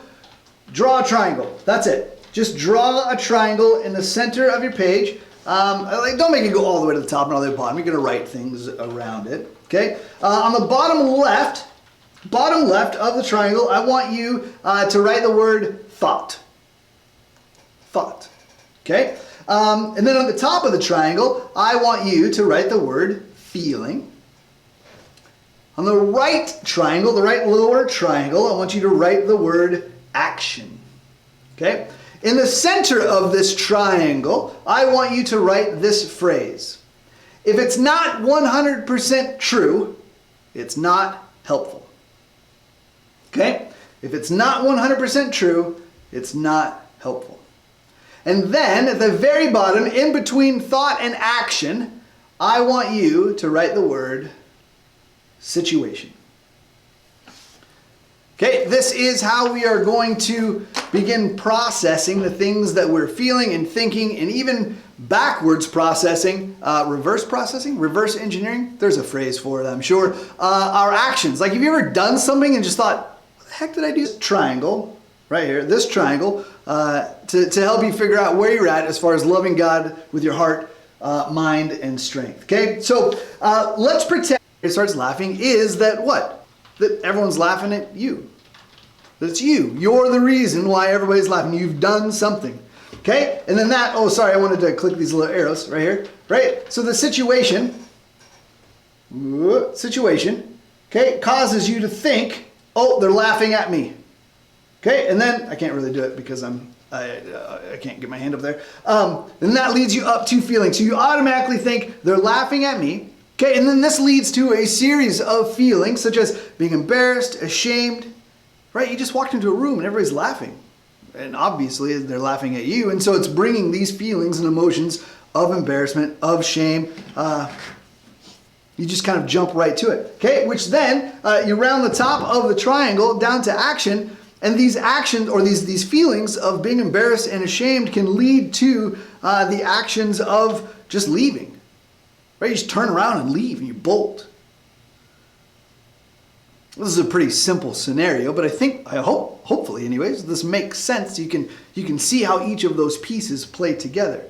draw a triangle. That's it. Just draw a triangle in the center of your page. Don't make it go all the way to the top and all the way to the bottom. You're going to write things around it. Okay? On the bottom left, bottom left of the triangle, I want you to write the word thought. Thought. Okay? And then on the top of the triangle, I want you to write the word feeling. On the right triangle, the right lower triangle, I want you to write the word action. Okay? In the center of this triangle, I want you to write this phrase. If it's not 100% true, it's not helpful. Okay? If it's not 100% true, it's not helpful. And then at the very bottom, in between thought and action, I want you to write the word situation. Okay, this is how we are going to begin processing the things that we're feeling and thinking, and even backwards processing, reverse engineering. There's a phrase for it, I'm sure. Our actions. Like, have you ever done something and just thought, what the heck did I do? This triangle, right here, this triangle, to help you figure out where you're at as far as loving God with your heart, mind, and strength. Okay, so let's pretend it starts laughing is that what? That everyone's laughing at you. That it's you. You're the reason why everybody's laughing. You've done something. Okay? And then that, oh, sorry, I wanted to click these little arrows right here. Right? So the situation, okay, causes you to think, oh, they're laughing at me. Okay? And then, I can't really do it because I can't get my hand up there. And that leads you up to feeling. So you automatically think, they're laughing at me. Okay, and then this leads to a series of feelings such as being embarrassed, ashamed, right? You just walked into a room and everybody's laughing. And obviously they're laughing at you. And so it's bringing these feelings and emotions of embarrassment, of shame. You just kind of jump right to it. Okay, which then you round the top of the triangle down to action. And these actions or these feelings of being embarrassed and ashamed can lead to the actions of just leaving. Right? You just turn around and leave and you bolt. This is a pretty simple scenario, but I hope, hopefully anyways, this makes sense. You can see how each of those pieces play together.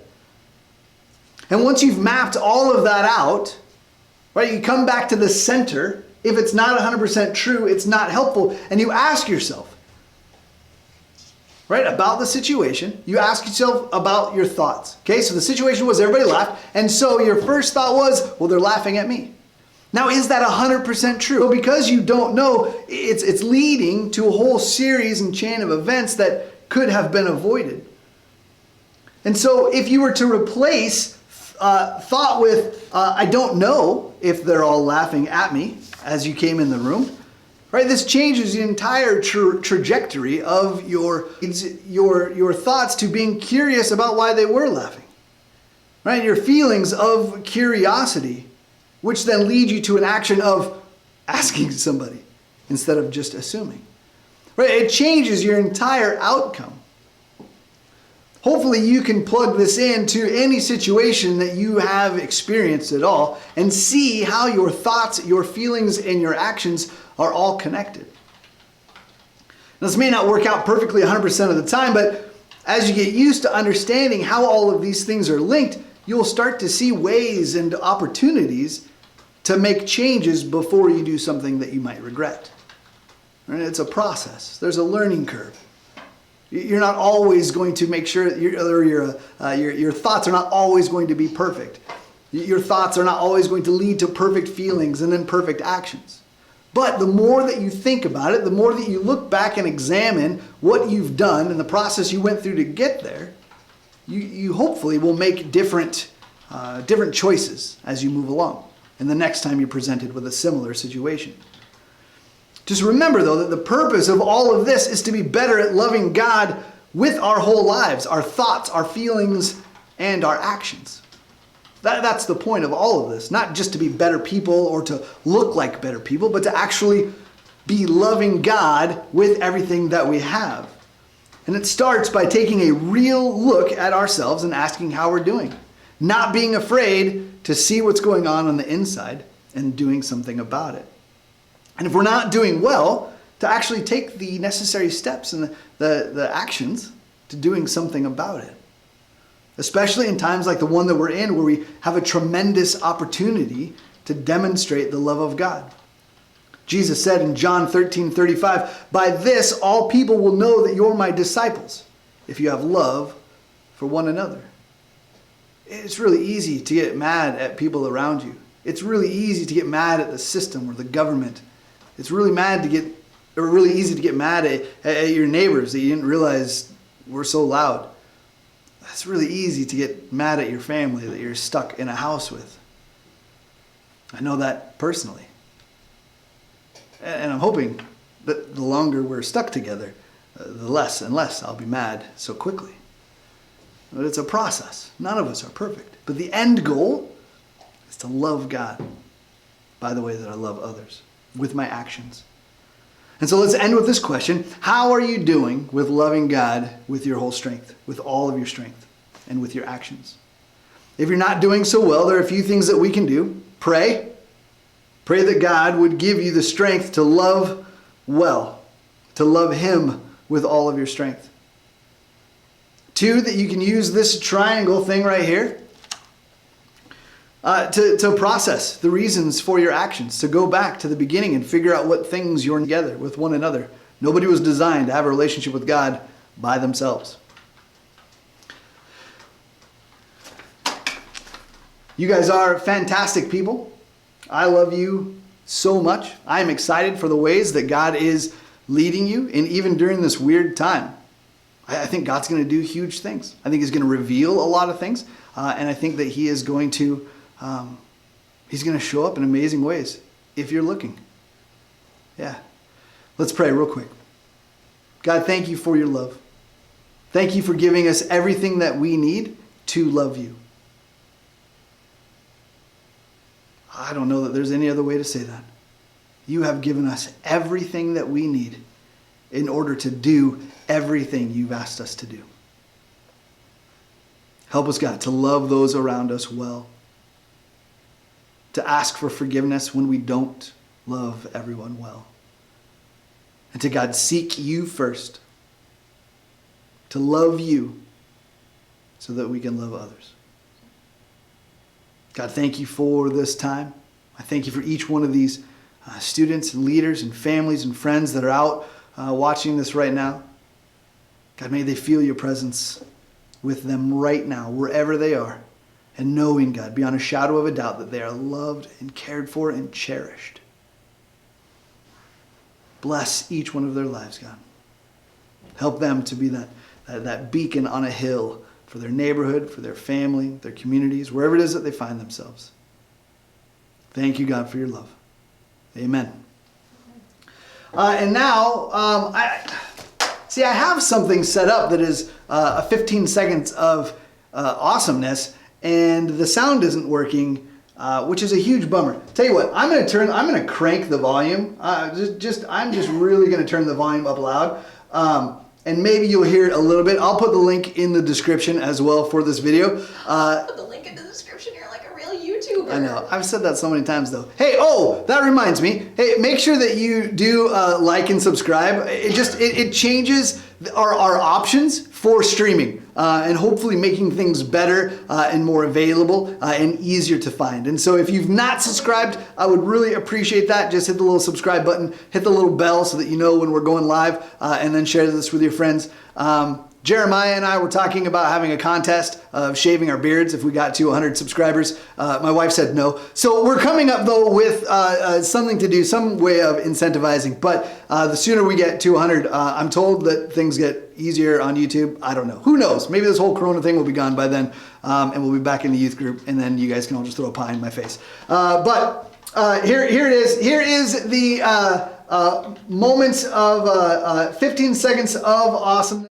And once you've mapped all of that out, right, you come back to the center. If it's not 100% true, it's not helpful. And you ask yourself, right, about the situation. You ask yourself about your thoughts. Okay, so the situation was everybody laughed, and so your first thought was, well, they're laughing at me. Now, is that 100% true? Well, because you don't know, it's leading to a whole series and chain of events that could have been avoided. And so if you were to replace thought with, I don't know if they're all laughing at me as you came in the room, right? This changes the entire trajectory of your thoughts to being curious about why they were laughing. Right? Your feelings of curiosity, which then lead you to an action of asking somebody instead of just assuming. Right? It changes your entire outcome. Hopefully you can plug this into any situation that you have experienced at all and see how your thoughts, your feelings, and your actions are all connected. Now, this may not work out perfectly 100% of the time, but as you get used to understanding how all of these things are linked, you'll start to see ways and opportunities to make changes before you do something that you might regret. And it's a process. There's a learning curve. You're not always going to make sure your thoughts are not always going to be perfect. Your thoughts are not always going to lead to perfect feelings and then perfect actions. But the more that you think about it, the more that you look back and examine what you've done and the process you went through to get there, you hopefully will make different choices as you move along and the next time you're presented with a similar situation. Just remember, though, that the purpose of all of this is to be better at loving God with our whole lives, our thoughts, our feelings, and our actions. That's the point of all of this. Not just to be better people or to look like better people, but to actually be loving God with everything that we have. And it starts by taking a real look at ourselves and asking how we're doing. Not being afraid to see what's going on the inside and doing something about it. And if we're not doing well, to actually take the necessary steps and the actions to doing something about it. Especially in times like the one that we're in, where we have a tremendous opportunity to demonstrate the love of God. Jesus said in John 13:35, "By this all people will know that you're my disciples, if you have love for one another." It's really easy to get mad at people around you. It's really easy to get mad at the system or the government. It's really easy to get mad at your neighbors that you didn't realize were so loud. It's really easy to get mad at your family that you're stuck in a house with. I know that personally. And I'm hoping that the longer we're stuck together, the less and less I'll be mad so quickly. But it's a process. None of us are perfect. But the end goal is to love God by the way that I love others, with my actions. And so let's end with this question. How are you doing with loving God with your whole strength, with all of your strength, and with your actions? If you're not doing so well, there are a few things that we can do. Pray. Pray that God would give you the strength to love well, to love Him with all of your strength. 2, that you can use this triangle thing right here to process the reasons for your actions, to go back to the beginning and figure out what things you're together with one another. Nobody was designed to have a relationship with God by themselves. You guys are fantastic people. I love you so much. I am excited for the ways that God is leading you, and even during this weird time. I think God's going to do huge things. I think He's going to reveal a lot of things, and I think that He is going to He's going to show up in amazing ways if you're looking. Yeah. Let's pray real quick. God, thank you for your love. Thank you for giving us everything that we need to love you. I don't know that there's any other way to say that. You have given us everything that we need in order to do everything you've asked us to do. Help us, God, to love those around us well. To ask for forgiveness when we don't love everyone well. And to, God, seek you first. To love you so that we can love others. God, thank you for this time. I thank you for each one of these students and leaders and families and friends that are out watching this right now. God, may they feel your presence with them right now, wherever they are. And knowing, God, beyond a shadow of a doubt, that they are loved and cared for and cherished. Bless each one of their lives, God. Help them to be that beacon on a hill for their neighborhood, for their family, their communities, wherever it is that they find themselves. Thank you, God, for your love. Amen. And now, I have something set up that is 15 seconds of awesomeness, and the sound isn't working, which is a huge bummer. Tell you what, I'm going to crank the volume. I'm just really going to turn the volume up loud. And maybe you'll hear it a little bit. I'll put the link in the description as well for this video. Put the link in the description. You're like a real YouTuber. I know. I've said that so many times though. Hey, that reminds me. Hey, make sure that you do like and subscribe. It changes our options for streaming and hopefully making things better and more available and easier to find. And so if you've not subscribed, I would really appreciate that. Just hit the little subscribe button, hit the little bell so that you know when we're going live, and then share this with your friends. Jeremiah and I were talking about having a contest of shaving our beards if we got to 100 subscribers. My wife said no. So we're coming up though with something to do, some way of incentivizing. But the sooner we get to 100, I'm told that things get easier on YouTube. I don't know. Who knows? Maybe this whole Corona thing will be gone by then, and we'll be back in the youth group, and then you guys can all just throw a pie in my face. But here it is. Here is the moments of 15 seconds of awesomeness.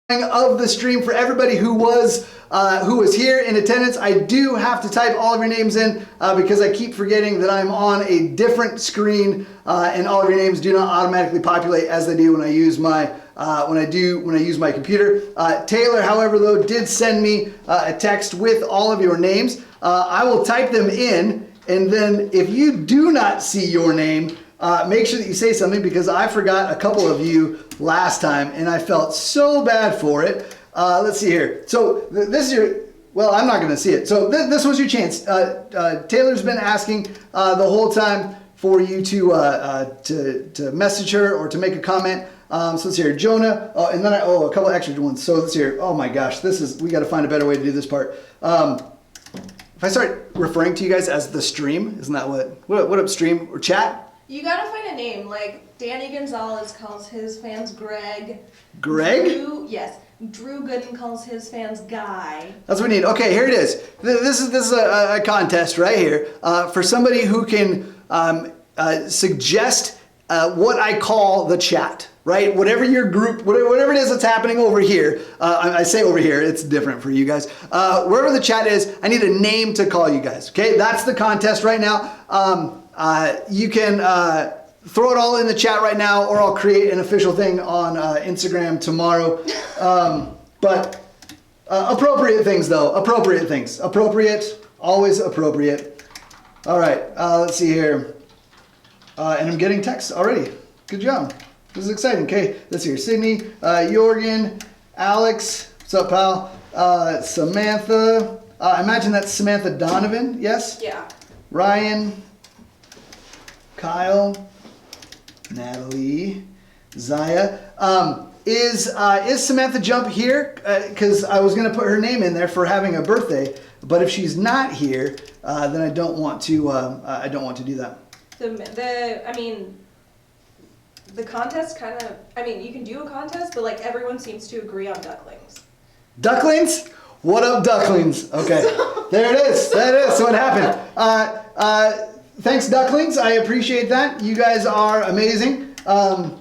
Of the stream for everybody who was here in attendance. I do have to type all of your names in because I keep forgetting that I'm on a different screen and all of your names do not automatically populate as they do when I use my when I use my computer. Taylor, however, though, did send me a text with all of your names. I will type them in, and then if you do not see your name, make sure that you say something, because I forgot a couple of you last time, and I felt so bad for it. Let's see here. So this is your, well, I'm not going to see it. So this was your chance. Taylor's been asking the whole time for you to message her or to make a comment. So let's hear Jonah. And then a couple extra ones. So let's hear. Oh my gosh, we got to find a better way to do this part. If I start referring to you guys as the stream, isn't that what up stream or chat? You gotta find a name. Like Danny Gonzalez calls his fans Greg. Greg? Yes. Drew Gooden calls his fans Guy. That's what we need. Okay, here it is. This is a contest right here for somebody who can suggest what I call the chat, right? Whatever your group, whatever it is that's happening over here. I say over here, it's different for you guys. Wherever the chat is, I need a name to call you guys. Okay, that's the contest right now. You can throw it all in the chat right now, or I'll create an official thing on Instagram tomorrow. But appropriate things, though. Appropriate things. Appropriate. Always appropriate. All right. Let's see here. And I'm getting texts already. Good job. This is exciting. Okay. Let's see here. Sydney, Jorgen, Alex. What's up, pal? Samantha. I imagine that's Samantha Donovan. Yes? Yeah. Ryan. Kyle. Natalie. Zaya. Is Samantha Jump here? Because I was going to put her name in there for having a birthday, but if she's not here, then I don't want to. I don't want to do that. The contest kind of. I mean, you can do a contest, but like everyone seems to agree on ducklings. Ducklings? What up, ducklings? Okay, there it is. That is what happened. Thanks, ducklings. I appreciate that. You guys are amazing. Samantha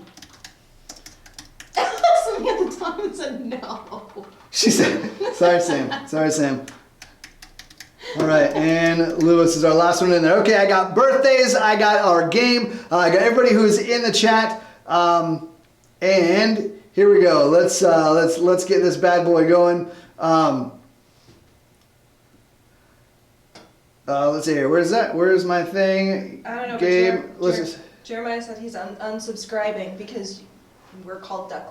Thomas said no. She said, sorry, Sam. Sorry, Sam. All right, and Lewis is our last one in there. Okay, I got birthdays. I got our game. I got everybody who's in the chat. And here we go. Let's get this bad boy going. Let's see here. Where's that? Where's my thing? I don't know. Gabe, Jeremiah said he's unsubscribing because we're called ducklings.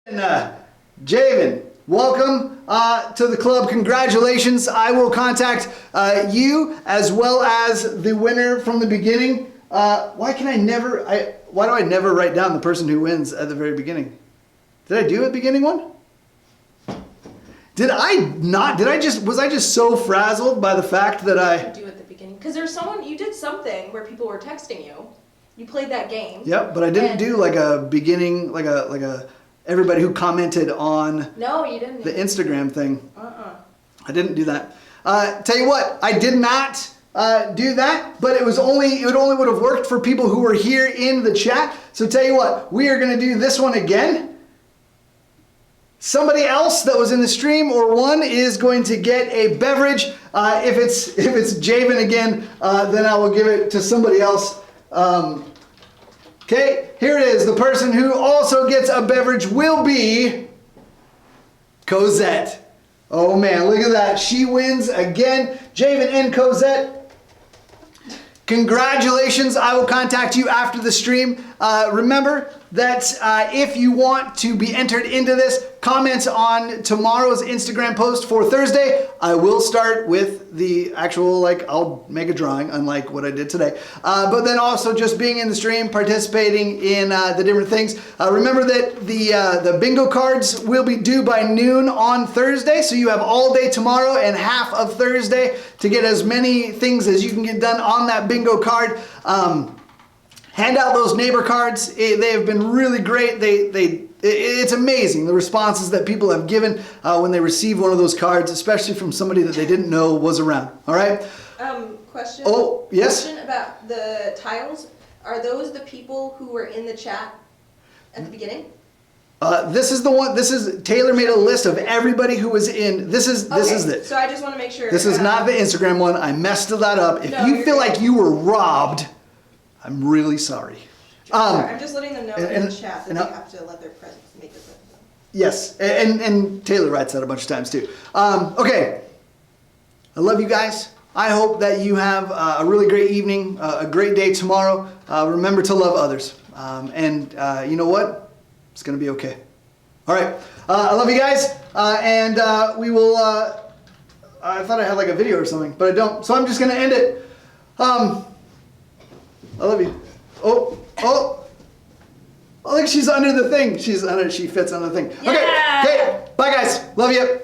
And Javen, welcome to the club. Congratulations. I will contact you as well as the winner from the beginning. Why do I never write down the person who wins at the very beginning? Did I do a beginning one? Did I not? Was I just so frazzled by the fact that I do at the beginning? Because there's someone, you did something where people were texting you. You played that game. Yep, but I didn't do like a beginning, like a everybody who commented on no, you didn't. The Instagram thing. I didn't do that. Tell you what, I did not do that, but it would only would have worked for people who were here in the chat. So tell you what, we are going to do this one again. Somebody else that was in the stream or one is going to get a beverage. If it's Javen again, then I will give it to somebody else. Okay, here it is. The person who also gets a beverage will be Cosette. Oh man, look at that. She wins again. Javen and Cosette, congratulations. I will contact you after the stream. Remember that if you want to be entered into this, comment on tomorrow's Instagram post for Thursday. I will start with the actual, I'll make a drawing, unlike what I did today. But then also just being in the stream, participating in the different things. Remember that the bingo cards will be due by noon on Thursday, so you have all day tomorrow and half of Thursday to get as many things as you can get done on that bingo card. Hand out those neighbor cards. They have been really great. It's amazing the responses that people have given when they receive one of those cards, especially from somebody that they didn't know was around. All right? Question. Oh, yes? Question about the tiles. are those the people who were in the chat at the beginning? This is the one. This is Taylor made a list of everybody who was in. This is it. So I just want to make sure. This is not the Instagram one. I messed that up. If No, you you're feel good. like you were robbed, I'm really sorry. Sorry, I'm just letting them know in and- the chat that and they I- have to let their presence make their presence known. Yes, and Taylor writes that a bunch of times too. Okay, I love you guys. I hope that you have a really great evening, a great day tomorrow. Remember to love others, and you know what? It's gonna be okay. All right, I love you guys, and we will. I thought I had like a video or something, but I don't. So I'm just gonna end it. I love you. Oh. Oh, look, she's under the thing. She fits under the thing. Okay, Yeah. okay. Bye, guys. Love you.